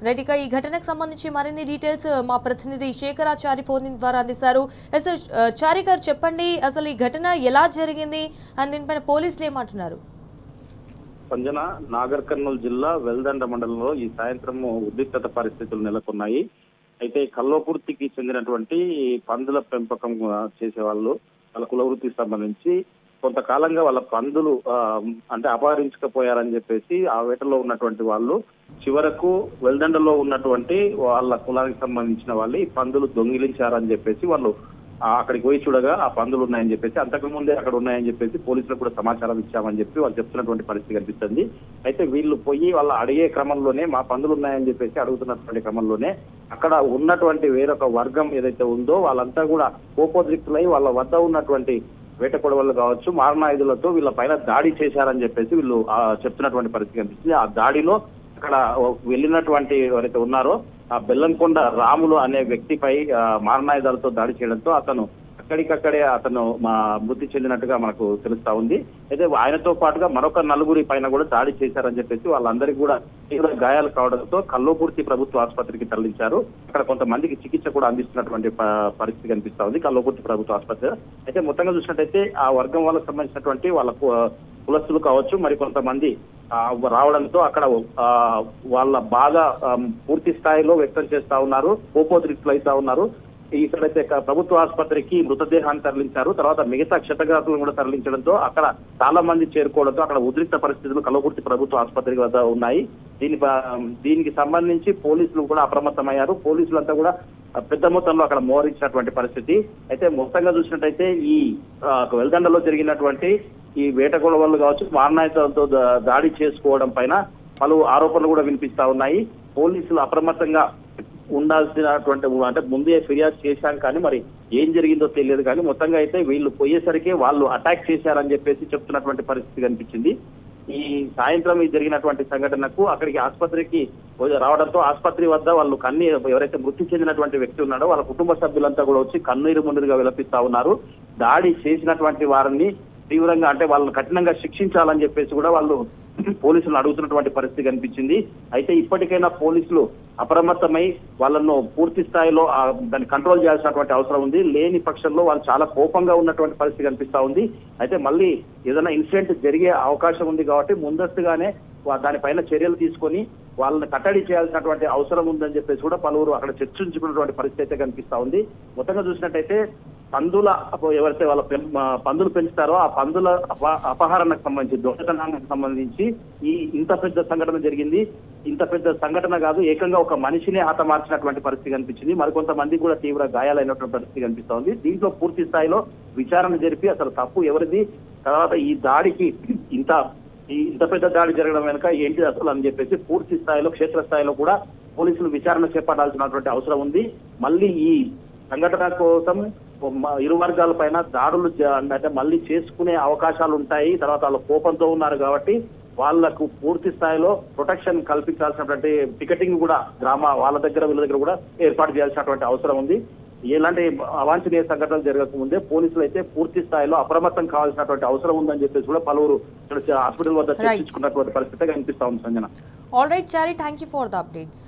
Right, ఇక ఈ ఘటనకు సంబంధించి మరిన్ని డీటెయిల్స్ మా ప్రతినిధి శేఖరాచారి ఫోన్ ద్వారా అందిస్తారు. చారి గారు చెప్పండి, అసలు ఈ ఘటన ఎలా జరిగింది అని దీనిపైన పోలీసులు ఏమంటున్నారు? సంజన, నాగర్ కర్నూలు జిల్లా వెల్దండ మండలంలో ఈ సాయంత్రం ఉద్రిక్తత పరిస్థితులు నెలకొన్నాయి. అయితే కల్లోకుర్తికి చెందినటువంటి పందుల పెంపకం చేసే వాళ్ళు, వాళ్ళ కుల వృత్తికి సంబంధించి కొంతకాలంగా వాళ్ళ పందులు అంటే అపహరించకపోయారని చెప్పేసి ఆ వేటలో ఉన్నటువంటి వాళ్ళు చివరకు వెల్దండలో ఉన్నటువంటి వాళ్ళ కులానికి సంబంధించిన వాళ్ళు ఈ పందులు దొంగిలించారని చెప్పేసి వాళ్ళు అక్కడికి పోయి చూడగా ఆ పందులు ఉన్నాయని చెప్పేసి, అంతకు ముందే అక్కడ ఉన్నాయని చెప్పేసి పోలీసులకు కూడా సమాచారం ఇచ్చామని చెప్పి వాళ్ళు చెప్తున్నటువంటి పరిస్థితి కనిపిస్తుంది. అయితే వీళ్ళు పోయి వాళ్ళ అడిగే క్రమంలోనే మా పందులు ఉన్నాయని చెప్పేసి అడుగుతున్నటువంటి క్రమంలోనే అక్కడ ఉన్నటువంటి వేరొక వర్గం ఏదైతే ఉందో వాళ్ళంతా కూడా కోపోద్రిక్తులై వాళ్ళ వద్ద ఉన్నటువంటి వేట కొడవళ్ళు కావచ్చు, మారణాయుధులతో వీళ్ళ పైన దాడి చేశారని చెప్పేసి వీళ్ళు చెప్తున్నటువంటి పరిస్థితి కనిపిస్తుంది. ఆ దాడిలో అక్కడ వెళ్ళినటువంటి ఎవరైతే ఉన్నారో ఆ బెల్లంకొండ రాములు అనే వ్యక్తిపై మారణాయుధాలతో దాడి చేయడంతో అతను అక్కడికక్కడే మృతి చెందినట్టుగా మనకు తెలుస్తా ఉంది. అయితే ఆయనతో పాటుగా మరొక నలుగురి పైన కూడా దాడి చేశారని చెప్పేసి వాళ్ళందరికీ కూడా తీవ్ర గాయాలు కావడంతో కల్లోకుర్తి ప్రభుత్వ ఆసుపత్రికి తరలించారు. అక్కడ కొంతమందికి చికిత్స కూడా అందిస్తున్నటువంటి పరిస్థితి కనిపిస్తా ఉంది కల్లోకుర్తి ప్రభుత్వ ఆసుపత్రి. అయితే మొత్తంగా చూసినట్టయితే ఆ వర్గం వాళ్ళకి సంబంధించినటువంటి వాళ్ళ కులస్తులు కావచ్చు, మరి కొంతమంది రావడంతో అక్కడ వాళ్ళ బాధ పూర్తి స్థాయిలో వ్యక్తం చేస్తా ఉన్నారు, కోపోద్రిక్తులు అవుతా ఉన్నారు. ఇక్కడైతే ప్రభుత్వ ఆసుపత్రికి మృతదేహాన్ని తరలించారు. తర్వాత మిగతా క్షతగాతులను కూడా తరలించడంతో అక్కడ చాలా మంది చేరుకోవడంతో అక్కడ ఉద్రిక్త పరిస్థితులు కల్వకుర్తి ప్రభుత్వ ఆసుపత్రి వద్ద ఉన్నాయి. దీనికి సంబంధించి పోలీసులు కూడా అప్రమత్తమయ్యారు. పోలీసులంతా కూడా పెద్ద మొత్తంలో అక్కడ మోహరించినటువంటి పరిస్థితి. అయితే మొత్తంగా చూసినట్టయితే ఈ వెల్దండలో జరిగినటువంటి ఈ వేట గొడవలు కావచ్చు, మారణాయుధాలతో దాడి చేసుకోవడం పైన పలు ఆరోపణలు కూడా వినిపిస్తా ఉన్నాయి. పోలీసులు అప్రమత్తంగా ఉండాల్సినటువంటి అంటే ముందే ఫిర్యాదు చేశాం కానీ మరి ఏం జరిగిందో తెలియదు. కానీ మొత్తంగా అయితే వీళ్ళు పోయేసరికి వాళ్ళు అటాక్ చేశారని చెప్పేసి చెప్తున్నటువంటి పరిస్థితి కనిపించింది. ఈ సాయంత్రం జరిగినటువంటి సంఘటనకు అక్కడికి ఆసుపత్రికి రావడంతో ఆసుపత్రి వద్ద వాళ్ళు ఎవరైతే మృతి చెందినటువంటి వ్యక్తి ఉన్నాడో వాళ్ళ కుటుంబ సభ్యులంతా కూడా వచ్చి కన్నీరు మున్నీరుగా విలపిస్తా ఉన్నారు. దాడి చేసినటువంటి వారిని తీవ్రంగా అంటే వాళ్ళని కఠినంగా శిక్షించాలని చెప్పేసి కూడా వాళ్ళు పోలీసులను అడుగుతున్నటువంటి పరిస్థితి కనిపించింది. అయితే ఇప్పటికైనా పోలీసులు అప్రమత్తమై వాళ్ళను పూర్తి స్థాయిలో దాన్ని కంట్రోల్ చేయాల్సినటువంటి అవసరం ఉంది. లేని పక్షంలో వాళ్ళు చాలా కోపంగా ఉన్నటువంటి పరిస్థితి కనిపిస్తా ఉంది. అయితే మళ్ళీ ఏదైనా ఇన్సిడెంట్ జరిగే అవకాశం ఉంది కాబట్టి ముందస్తుగానే దానిపైన చర్యలు తీసుకొని వాళ్ళని కట్టడి చేయాల్సినటువంటి అవసరం ఉందని చెప్పేసి కూడా పలువురు అక్కడ చర్చించుకున్నటువంటి పరిస్థితి అయితే కనిపిస్తా ఉంది. మొత్తంగా చూసినట్టయితే ఎవరైతే వాళ్ళ పందులు పెంచుతారో ఆ పందుల అపహరణకు సంబంధించి, దొంగతనానికి సంబంధించి ఇంత పెద్ద సంఘటన జరిగింది. ఇంత పెద్ద సంఘటన కాదు, ఏకంగా ఒక మనిషినే హతమార్చినటువంటి పరిస్థితి కనిపించింది. మరికొంతమంది కూడా తీవ్ర గాయాలైనటువంటి పరిస్థితి కనిపిస్తా ఉంది. దీంట్లో పూర్తి స్థాయిలో విచారణ జరిపి అసలు తప్పు ఎవరిది, తర్వాత ఈ దాడికి ఇంత పెద్ద దాడి జరగడం వెనుక ఏంటి అసలు అని చెప్పేసి పూర్తి స్థాయిలో క్షేత్రస్థాయిలో కూడా పోలీసులు విచారణ చేపట్టాల్సినటువంటి అవసరం ఉంది. మళ్ళీ ఈ సంఘటన కోసం ఇరు వర్గాల పైన దాడులు అంటే మళ్ళీ చేసుకునే అవకాశాలు ఉంటాయి. తర్వాత వాళ్ళు కోపంతో ఉన్నారు కాబట్టి వాళ్లకు పూర్తి స్థాయిలో ప్రొటెక్షన్ కల్పించాల్సినటువంటి టికెటింగ్ కూడా వాళ్ళ దగ్గర వీళ్ళ దగ్గర కూడా ఏర్పాటు చేయాల్సినటువంటి అవసరం ఉంది. ఎలాంటి అవాంఛనీయ సంఘటనలు జరగకముందే పోలీసులు అయితే పూర్తి స్థాయిలో అప్రమత్తం కావాల్సినటువంటి అవసరం ఉందని చెప్పేసి కూడా పలువురు హాస్పిటల్ వద్ద చర్చించుకున్నటువంటి పరిస్థితి కనిపిస్తా ఉంది. Sanjana. All right Chari, thank you for the updates.